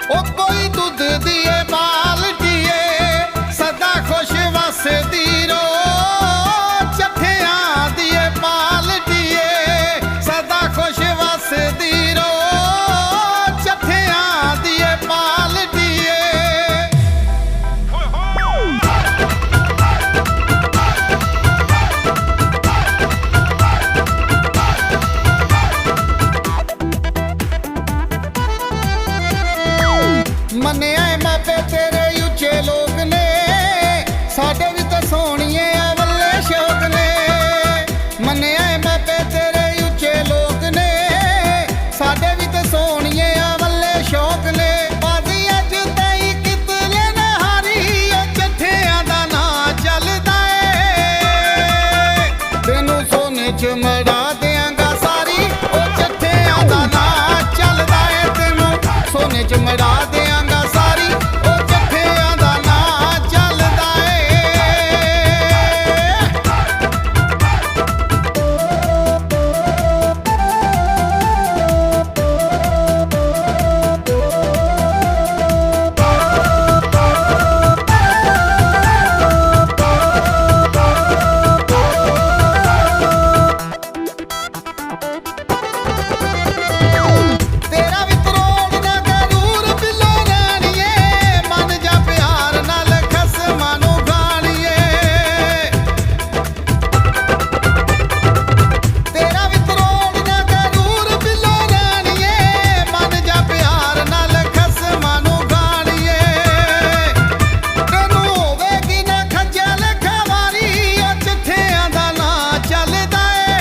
ओ कोई दुध दिए बाल दिए सदा खुश वसदी रो चठिया दिए बाल दिए सदा खुश वसदी रो चठिया दिए बाल दिए। मने आए मापे तेरे उच्चे लोग ने साडे भी तो सोहणिए अवले शौक ने। मने आए मापे तेरे उच्चे लोग ने साडे भी तो सोहणिए अवले शौक ने। बाजी अज तई कितले ने हारी चठिया दा ना चलदा ए तेनू सोने च मड़ा देंगा सारी ओ चठिया दा ना चलदा ए तेनू सोने च मड़ा देंगा सारी ओ चठिया दा ना चलदा ए। तेरा भी तरोड़ ना गरूर बिलो रानिए मन जा प्यार नाल खसमां नूं गाणीए। तेरा भी तरोड़ ना गरूर बिलो रानिए मन जा प्यार नाल खसमां नूं गाणीए। तेनू होवेगी ना खज्जल खवारी ओ चिट्ठियां दा ना चलदा ए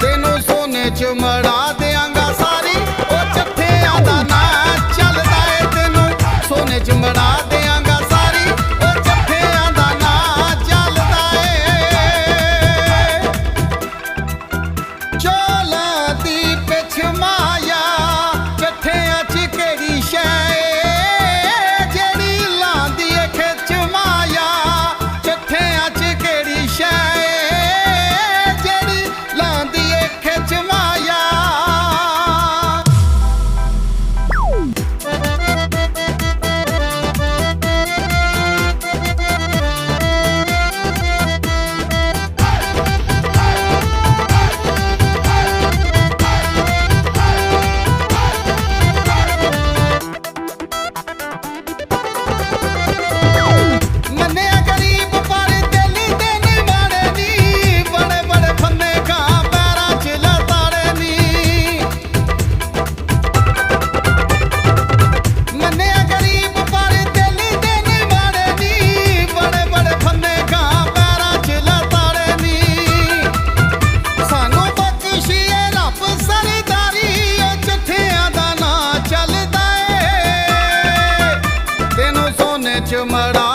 तेनू सोने च मड़ा देंगा सारी ओ चठिया दा ना चलदा ए तेनू सोने च मड़ा देंगा सारी ओ चठिया दा ना चलदा ए। चोला दी पिछ माया चठिया च केड़ी शै जेड़ी लांदी ए खिच माया चठिया च केड़ी शै जेड़ी लांदी ए खिच माया। मन्निया गरीब पर दिल दे नी माड़े नी बड़े बड़े फन्ने का पैरां च लताड़े नी। मन्निया गरीब पर दिल दे नी माड़े नी बड़े बड़े फन्ने का पैरां च लताड़े नी। सानू बख्शिए रब सरदारी ओ चिट्ठिया दा ना चलदा ए तेनू सोने च मड़ा